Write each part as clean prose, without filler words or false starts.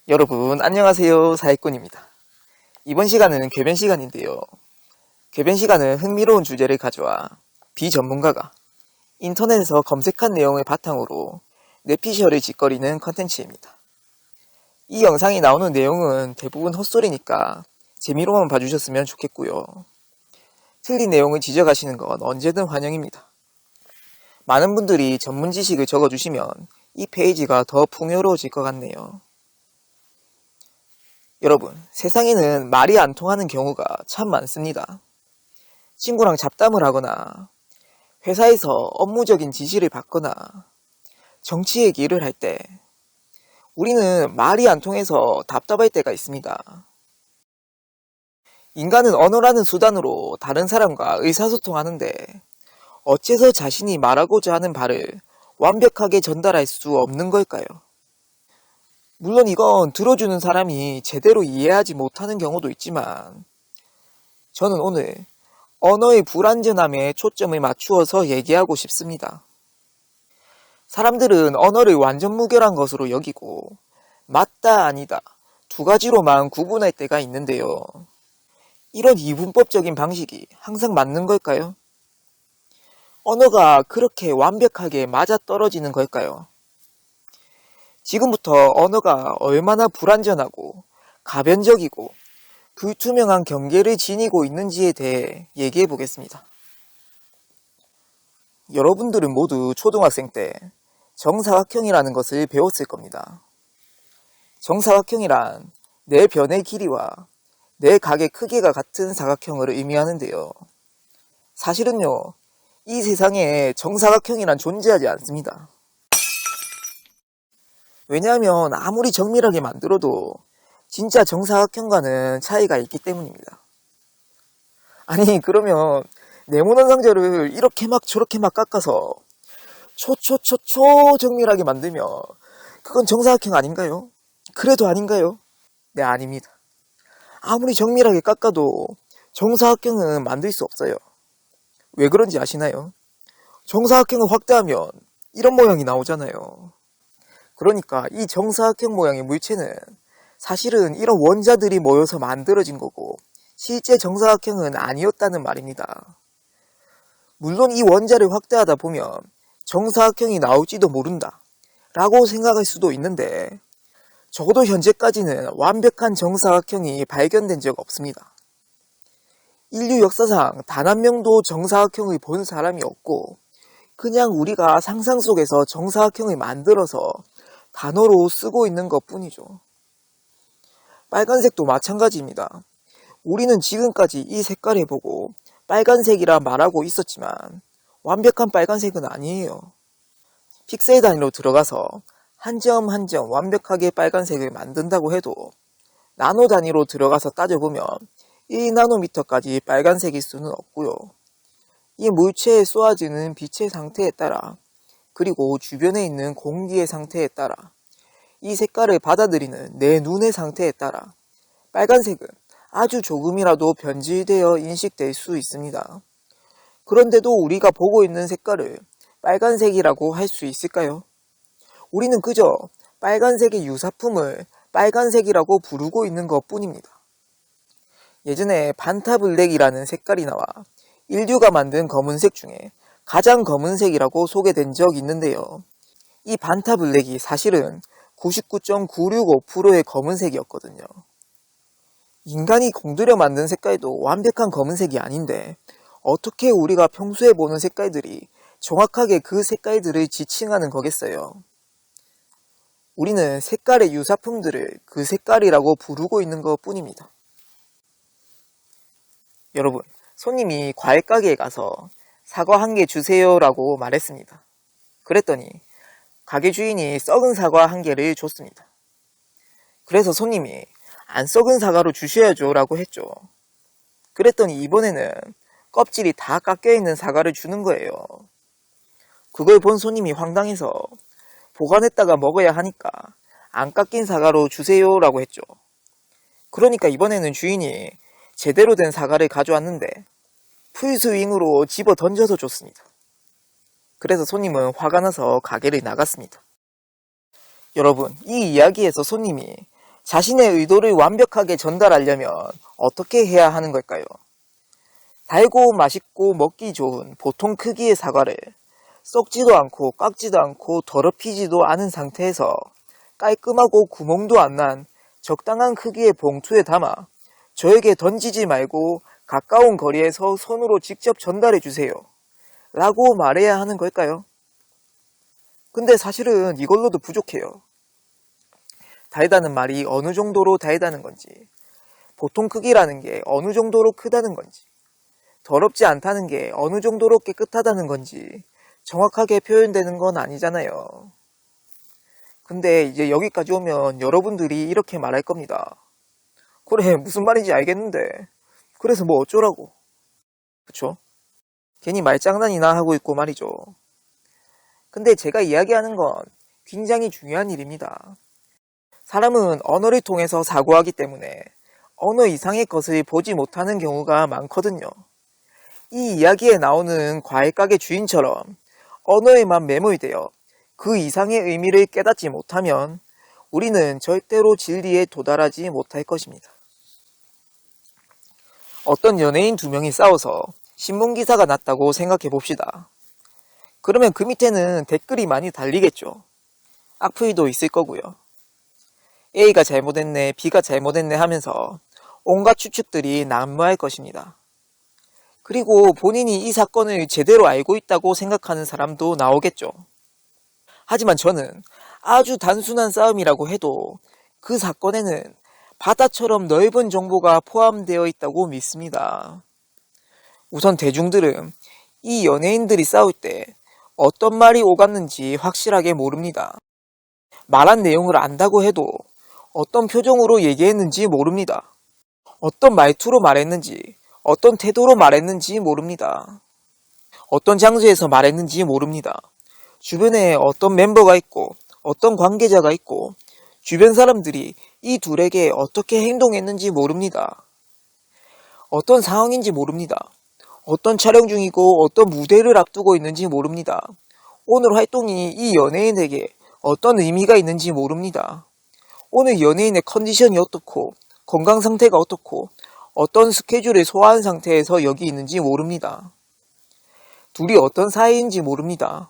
여러분 안녕하세요. 사회꾼입니다. 이번 시간은 궤변 시간인데요. 궤변 시간은 흥미로운 주제를 가져와 비전문가가 인터넷에서 검색한 내용을 바탕으로 뇌피셜을 짓거리는 컨텐츠입니다. 이 영상이 나오는 내용은 대부분 헛소리니까 재미로만 봐주셨으면 좋겠고요. 틀린 내용을 지적하시는 건 언제든 환영입니다. 많은 분들이 전문 지식을 적어주시면 이 페이지가 더 풍요로워질 것 같네요. 여러분, 세상에는 말이 안 통하는 경우가 참 많습니다. 친구랑 잡담을 하거나 회사에서 업무적인 지시를 받거나 정치 얘기를 할 때 우리는 말이 안 통해서 답답할 때가 있습니다. 인간은 언어라는 수단으로 다른 사람과 의사소통하는데 어째서 자신이 말하고자 하는 바를 완벽하게 전달할 수 없는 걸까요? 물론 이건 들어주는 사람이 제대로 이해하지 못하는 경우도 있지만 저는 오늘 언어의 불완전함에 초점을 맞추어서 얘기하고 싶습니다. 사람들은 언어를 완전 무결한 것으로 여기고 맞다 아니다 두 가지로만 구분할 때가 있는데요. 이런 이분법적인 방식이 항상 맞는 걸까요? 언어가 그렇게 완벽하게 맞아떨어지는 걸까요? 지금부터 언어가 얼마나 불완전하고 가변적이고 불투명한 경계를 지니고 있는지에 대해 얘기해 보겠습니다. 여러분들은 모두 초등학생 때 정사각형이라는 것을 배웠을 겁니다. 정사각형이란 네 변의 길이와 네 각의 크기가 같은 사각형을 의미하는데요. 사실은요, 이 세상에 정사각형이란 존재하지 않습니다. 왜냐하면 아무리 정밀하게 만들어도 진짜 정사각형과는 차이가 있기 때문입니다. 아니 그러면 네모난 상자를 이렇게 막 저렇게 막 깎아서 정밀하게 만들면 그건 정사각형 아닌가요? 그래도 아닌가요? 네, 아닙니다. 아무리 정밀하게 깎아도 정사각형은 만들 수 없어요. 왜 그런지 아시나요? 정사각형을 확대하면 이런 모양이 나오잖아요. 그러니까 이 정사각형 모양의 물체는 사실은 이런 원자들이 모여서 만들어진 거고 실제 정사각형은 아니었다는 말입니다. 물론 이 원자를 확대하다 보면 정사각형이 나올지도 모른다 라고 생각할 수도 있는데 적어도 현재까지는 완벽한 정사각형이 발견된 적 없습니다. 인류 역사상 단 한 명도 정사각형을 본 사람이 없고 그냥 우리가 상상 속에서 정사각형을 만들어서 단어로 쓰고 있는 것 뿐이죠. 빨간색도 마찬가지입니다. 우리는 지금까지 이 색깔을 보고 빨간색이라 말하고 있었지만 완벽한 빨간색은 아니에요. 픽셀 단위로 들어가서 한 점 한 점 완벽하게 빨간색을 만든다고 해도 나노 단위로 들어가서 따져보면 1나노미터까지 빨간색일 수는 없고요. 이 물체에 쏘아지는 빛의 상태에 따라 그리고 주변에 있는 공기의 상태에 따라 이 색깔을 받아들이는 내 눈의 상태에 따라 빨간색은 아주 조금이라도 변질되어 인식될 수 있습니다. 그런데도 우리가 보고 있는 색깔을 빨간색이라고 할 수 있을까요? 우리는 그저 빨간색의 유사품을 빨간색이라고 부르고 있는 것 뿐입니다. 예전에 반타블랙이라는 색깔이 나와 인류가 만든 검은색 중에 가장 검은색이라고 소개된 적이 있는데요. 이 반타블랙이 사실은 99.965%의 검은색이었거든요. 인간이 공들여 만든 색깔도 완벽한 검은색이 아닌데 어떻게 우리가 평소에 보는 색깔들이 정확하게 그 색깔들을 지칭하는 거겠어요? 우리는 색깔의 유사품들을 그 색깔이라고 부르고 있는 것 뿐입니다. 여러분, 손님이 과일 가게에 가서 사과 한 개 주세요 라고 말했습니다. 그랬더니 가게 주인이 썩은 사과 한 개를 줬습니다. 그래서 손님이 안 썩은 사과로 주셔야죠 라고 했죠. 그랬더니 이번에는 껍질이 다 깎여있는 사과를 주는 거예요. 그걸 본 손님이 황당해서 보관했다가 먹어야 하니까 안 깎인 사과로 주세요 라고 했죠. 그러니까 이번에는 주인이 제대로 된 사과를 가져왔는데 풀스윙으로 집어 던져서 줬습니다. 그래서 손님은 화가 나서 가게를 나갔습니다. 여러분, 이 이야기에서 손님이 자신의 의도를 완벽하게 전달하려면 어떻게 해야 하는 걸까요? 달고 맛있고 먹기 좋은 보통 크기의 사과를 썩지도 않고 깎지도 않고 더럽히지도 않은 상태에서 깔끔하고 구멍도 안 난 적당한 크기의 봉투에 담아 저에게 던지지 말고 가까운 거리에서 손으로 직접 전달해 주세요. 라고 말해야 하는 걸까요? 근데 사실은 이걸로도 부족해요. 달다는 말이 어느 정도로 달다는 건지, 보통 크기라는 게 어느 정도로 크다는 건지, 더럽지 않다는 게 어느 정도로 깨끗하다는 건지 정확하게 표현되는 건 아니잖아요. 근데 이제 여기까지 오면 여러분들이 이렇게 말할 겁니다. 그래, 무슨 말인지 알겠는데 그래서 뭐 어쩌라고. 그쵸? 괜히 말장난이나 하고 있고 말이죠. 근데 제가 이야기하는 건 굉장히 중요한 일입니다. 사람은 언어를 통해서 사고하기 때문에 언어 이상의 것을 보지 못하는 경우가 많거든요. 이 이야기에 나오는 과일 가게 주인처럼 언어에만 매몰되어 그 이상의 의미를 깨닫지 못하면 우리는 절대로 진리에 도달하지 못할 것입니다. 어떤 연예인 두 명이 싸워서 신문기사가 났다고 생각해 봅시다. 그러면 그 밑에는 댓글이 많이 달리겠죠. 악플도 있을 거고요. A가 잘못했네, B가 잘못했네 하면서 온갖 추측들이 난무할 것입니다. 그리고 본인이 이 사건을 제대로 알고 있다고 생각하는 사람도 나오겠죠. 하지만 저는 아주 단순한 싸움이라고 해도 그 사건에는 바다처럼 넓은 정보가 포함되어 있다고 믿습니다. 우선 대중들은 이 연예인들이 싸울 때 어떤 말이 오갔는지 확실하게 모릅니다. 말한 내용을 안다고 해도 어떤 표정으로 얘기했는지 모릅니다. 어떤 말투로 말했는지, 어떤 태도로 말했는지 모릅니다. 어떤 장소에서 말했는지 모릅니다. 주변에 어떤 멤버가 있고, 어떤 관계자가 있고, 주변 사람들이 이 둘에게 어떻게 행동했는지 모릅니다. 어떤 상황인지 모릅니다. 어떤 촬영 중이고 어떤 무대를 앞두고 있는지 모릅니다. 오늘 활동이 이 연예인에게 어떤 의미가 있는지 모릅니다. 오늘 연예인의 컨디션이 어떻고 건강 상태가 어떻고 어떤 스케줄을 소화한 상태에서 여기 있는지 모릅니다. 둘이 어떤 사이인지 모릅니다.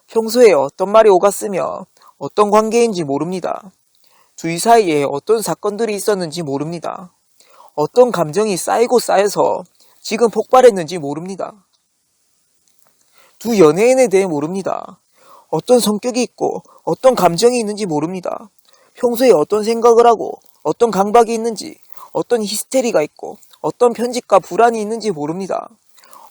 평소에 어떤 말이 오갔으며 어떤 관계인지 모릅니다. 둘 사이에 어떤 사건들이 있었는지 모릅니다. 어떤 감정이 쌓이고 쌓여서 지금 폭발했는지 모릅니다. 두 연예인에 대해 모릅니다. 어떤 성격이 있고 어떤 감정이 있는지 모릅니다. 평소에 어떤 생각을 하고 어떤 강박이 있는지, 어떤 히스테리가 있고 어떤 편집과 불안이 있는지 모릅니다.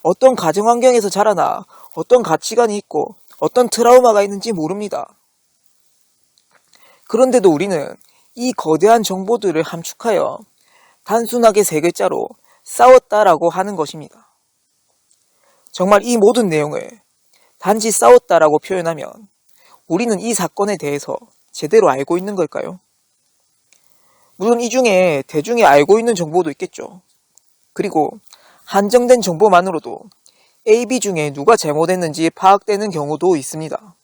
어떤 가정 환경에서 자라나 어떤 가치관이 있고 어떤 트라우마가 있는지 모릅니다. 그런데도 우리는 이 거대한 정보들을 함축하여 단순하게 세 글자로 싸웠다라고 하는 것입니다. 정말 이 모든 내용을 단지 싸웠다라고 표현하면 우리는 이 사건에 대해서 제대로 알고 있는 걸까요? 물론 이 중에 대중이 알고 있는 정보도 있겠죠. 그리고 한정된 정보만으로도 A, B 중에 누가 잘못했는지 파악되는 경우도 있습니다.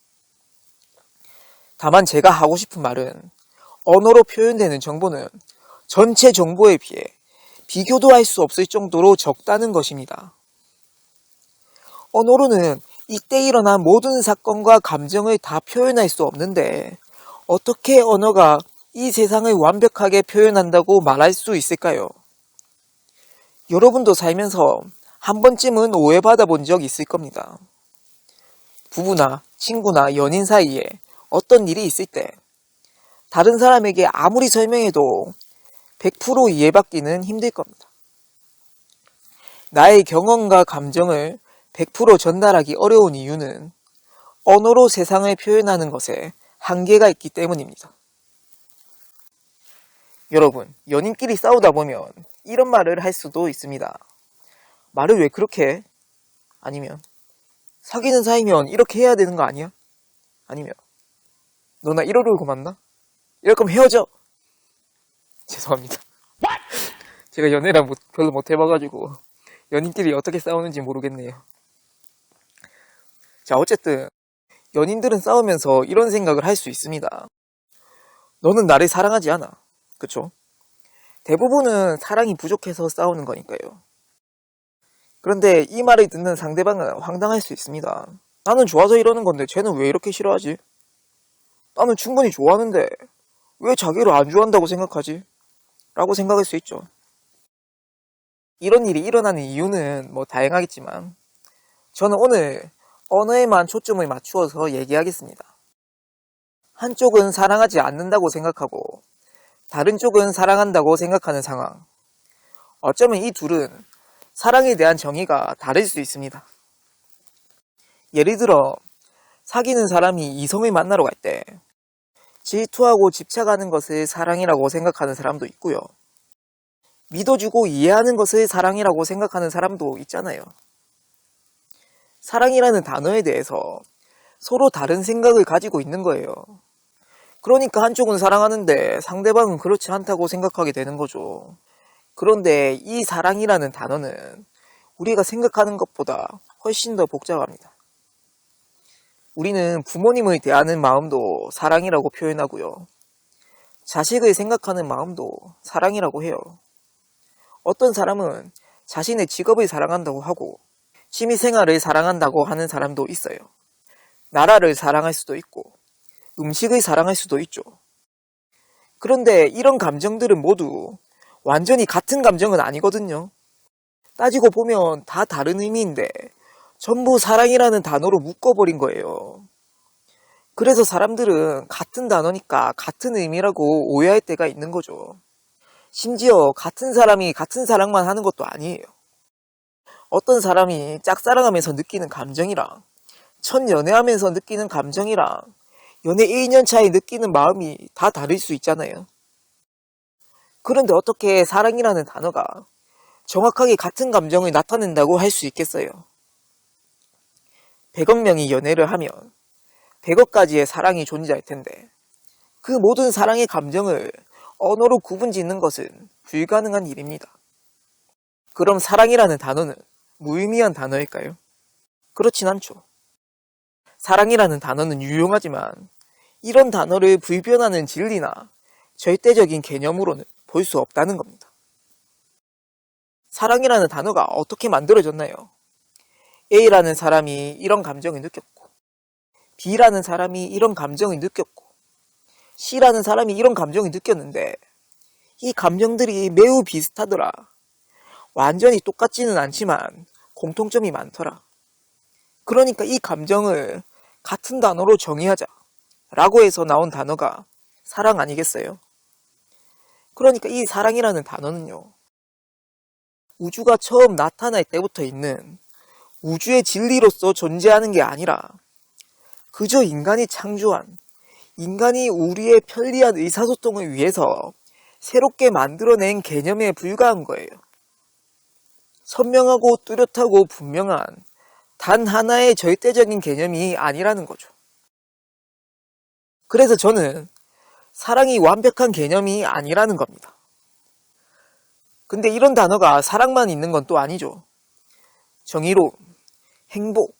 다만 제가 하고 싶은 말은 언어로 표현되는 정보는 전체 정보에 비해 비교도 할 수 없을 정도로 적다는 것입니다. 언어로는 이때 일어난 모든 사건과 감정을 다 표현할 수 없는데 어떻게 언어가 이 세상을 완벽하게 표현한다고 말할 수 있을까요? 여러분도 살면서 한 번쯤은 오해받아 본 적 있을 겁니다. 부부나 친구나 연인 사이에 어떤 일이 있을 때 다른 사람에게 아무리 설명해도 100% 이해받기는 힘들 겁니다. 나의 경험과 감정을 100% 전달하기 어려운 이유는 언어로 세상을 표현하는 것에 한계가 있기 때문입니다. 여러분, 연인끼리 싸우다 보면 이런 말을 할 수도 있습니다. 말을 왜 그렇게 해? 아니면 사귀는 사이면 이렇게 해야 되는 거 아니야? 아니면 너 나 이러려고 만나? 이럴 거면 헤어져! 죄송합니다. 제가 연애랑 별로 못 해봐가지고 연인끼리 어떻게 싸우는지 모르겠네요. 자, 어쨌든 연인들은 싸우면서 이런 생각을 할 수 있습니다. 너는 나를 사랑하지 않아. 그쵸? 대부분은 사랑이 부족해서 싸우는 거니까요. 그런데 이 말을 듣는 상대방은 황당할 수 있습니다. 나는 좋아서 이러는 건데 쟤는 왜 이렇게 싫어하지? 나는 충분히 좋아하는데 왜 자기를 안 좋아한다고 생각하지? 라고 생각할 수 있죠. 이런 일이 일어나는 이유는 뭐 다양하겠지만 저는 오늘 언어에만 초점을 맞추어서 얘기하겠습니다. 한쪽은 사랑하지 않는다고 생각하고 다른 쪽은 사랑한다고 생각하는 상황. 어쩌면 이 둘은 사랑에 대한 정의가 다를 수 있습니다. 예를 들어 사귀는 사람이 이성을 만나러 갈 때 질투하고 집착하는 것을 사랑이라고 생각하는 사람도 있고요. 믿어주고 이해하는 것을 사랑이라고 생각하는 사람도 있잖아요. 사랑이라는 단어에 대해서 서로 다른 생각을 가지고 있는 거예요. 그러니까 한쪽은 사랑하는데 상대방은 그렇지 않다고 생각하게 되는 거죠. 그런데 이 사랑이라는 단어는 우리가 생각하는 것보다 훨씬 더 복잡합니다. 우리는 부모님을 대하는 마음도 사랑이라고 표현하고요. 자식을 생각하는 마음도 사랑이라고 해요. 어떤 사람은 자신의 직업을 사랑한다고 하고 취미생활을 사랑한다고 하는 사람도 있어요. 나라를 사랑할 수도 있고 음식을 사랑할 수도 있죠. 그런데 이런 감정들은 모두 완전히 같은 감정은 아니거든요. 따지고 보면 다 다른 의미인데 전부 사랑이라는 단어로 묶어버린 거예요. 그래서 사람들은 같은 단어니까 같은 의미라고 오해할 때가 있는 거죠. 심지어 같은 사람이 같은 사랑만 하는 것도 아니에요. 어떤 사람이 짝사랑하면서 느끼는 감정이랑 첫 연애하면서 느끼는 감정이랑 연애 1년 차에 느끼는 마음이 다 다를 수 있잖아요. 그런데 어떻게 사랑이라는 단어가 정확하게 같은 감정을 나타낸다고 할 수 있겠어요? 100억 명이 연애를 하면 100억 가지의 사랑이 존재할 텐데 그 모든 사랑의 감정을 언어로 구분 짓는 것은 불가능한 일입니다. 그럼 사랑이라는 단어는 무의미한 단어일까요? 그렇진 않죠. 사랑이라는 단어는 유용하지만 이런 단어를 불변하는 진리나 절대적인 개념으로는 볼 수 없다는 겁니다. 사랑이라는 단어가 어떻게 만들어졌나요? A라는 사람이 이런 감정을 느꼈고 B라는 사람이 이런 감정을 느꼈고 C라는 사람이 이런 감정을 느꼈는데 이 감정들이 매우 비슷하더라. 완전히 똑같지는 않지만 공통점이 많더라. 그러니까 이 감정을 같은 단어로 정의하자 라고 해서 나온 단어가 사랑 아니겠어요? 그러니까 이 사랑이라는 단어는요, 우주가 처음 나타날 때부터 있는 우주의 진리로서 존재하는 게 아니라 그저 인간이 창조한, 인간이 우리의 편리한 의사소통을 위해서 새롭게 만들어낸 개념에 불과한 거예요. 선명하고 뚜렷하고 분명한 단 하나의 절대적인 개념이 아니라는 거죠. 그래서 저는 사랑이 완벽한 개념이 아니라는 겁니다. 근데 이런 단어가 사랑만 있는 건 또 아니죠. 정의로움, 행복,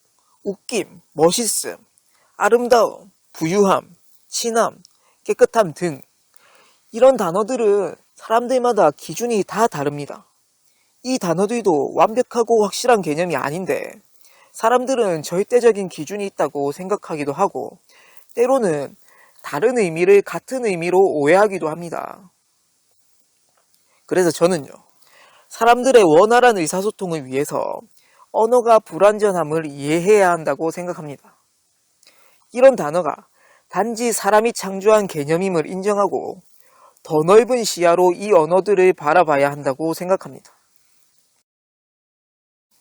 웃김, 멋있음, 아름다움, 부유함, 친함, 깨끗함 등 이런 단어들은 사람들마다 기준이 다 다릅니다. 이 단어들도 완벽하고 확실한 개념이 아닌데 사람들은 절대적인 기준이 있다고 생각하기도 하고 때로는 다른 의미를 같은 의미로 오해하기도 합니다. 그래서 저는요, 사람들의 원활한 의사소통을 위해서 언어가 불완전함을 이해해야 한다고 생각합니다. 이런 단어가 단지 사람이 창조한 개념임을 인정하고 더 넓은 시야로 이 언어들을 바라봐야 한다고 생각합니다.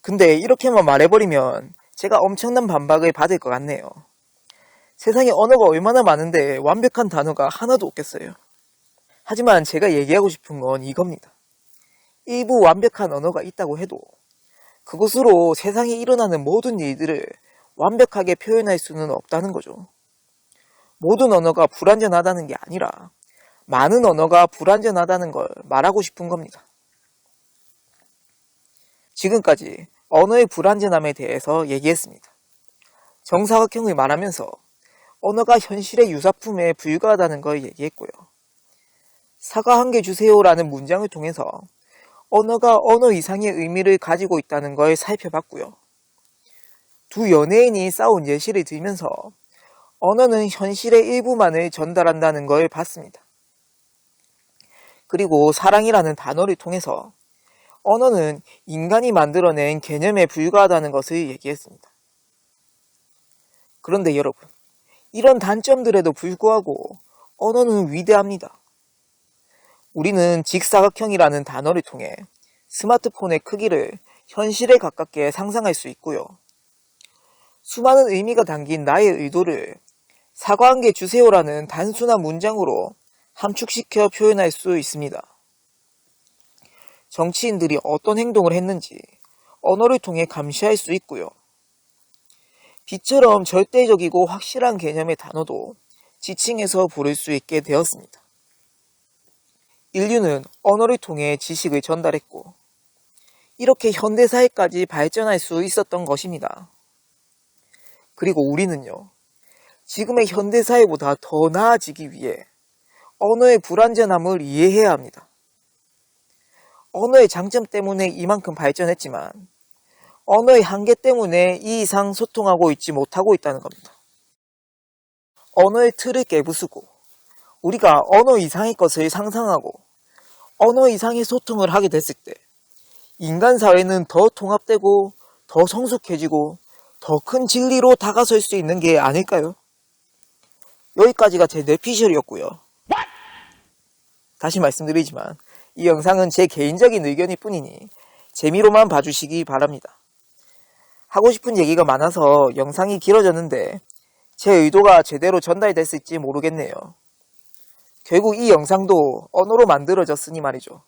근데 이렇게만 말해버리면 제가 엄청난 반박을 받을 것 같네요. 세상에 언어가 얼마나 많은데 완벽한 단어가 하나도 없겠어요. 하지만 제가 얘기하고 싶은 건 이겁니다. 일부 완벽한 언어가 있다고 해도 그것으로 세상에 일어나는 모든 일들을 완벽하게 표현할 수는 없다는 거죠. 모든 언어가 불완전하다는 게 아니라 많은 언어가 불완전하다는 걸 말하고 싶은 겁니다. 지금까지 언어의 불완전함에 대해서 얘기했습니다. 정사각형을 말하면서 언어가 현실의 유사품에 불과하다는 걸 얘기했고요. 사과 한 개 주세요라는 문장을 통해서 언어가 언어 이상의 의미를 가지고 있다는 걸 살펴봤고요. 두 연예인이 싸운 예시를 들면서 언어는 현실의 일부만을 전달한다는 걸 봤습니다. 그리고 사랑이라는 단어를 통해서 언어는 인간이 만들어낸 개념에 불과하다는 것을 얘기했습니다. 그런데 여러분, 이런 단점들에도 불구하고 언어는 위대합니다. 우리는 직사각형이라는 단어를 통해 스마트폰의 크기를 현실에 가깝게 상상할 수 있고요. 수많은 의미가 담긴 나의 의도를 사과 한 개 주세요라는 단순한 문장으로 함축시켜 표현할 수 있습니다. 정치인들이 어떤 행동을 했는지 언어를 통해 감시할 수 있고요. 빛처럼 절대적이고 확실한 개념의 단어도 지칭해서 부를 수 있게 되었습니다. 인류는 언어를 통해 지식을 전달했고 이렇게 현대사회까지 발전할 수 있었던 것입니다. 그리고 우리는요, 지금의 현대사회보다 더 나아지기 위해 언어의 불완전함을 이해해야 합니다. 언어의 장점 때문에 이만큼 발전했지만 언어의 한계 때문에 이 이상 소통하고 있지 못하고 있다는 겁니다. 언어의 틀을 깨부수고 우리가 언어 이상의 것을 상상하고 언어 이상의 소통을 하게 됐을 때 인간 사회는 더 통합되고 더 성숙해지고 더 큰 진리로 다가설 수 있는 게 아닐까요? 여기까지가 제 뇌피셜이었고요. 다시 말씀드리지만 이 영상은 제 개인적인 의견일 뿐이니 재미로만 봐주시기 바랍니다. 하고 싶은 얘기가 많아서 영상이 길어졌는데 제 의도가 제대로 전달됐을지 모르겠네요. 결국 이 영상도 언어로 만들어졌으니 말이죠.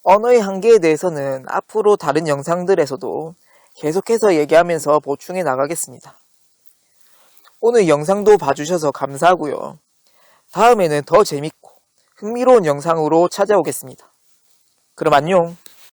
언어의 한계에 대해서는 앞으로 다른 영상들에서도 계속해서 얘기하면서 보충해 나가겠습니다. 오늘 영상도 봐주셔서 감사하고요. 다음에는 더 재밌고 흥미로운 영상으로 찾아오겠습니다. 그럼 안녕.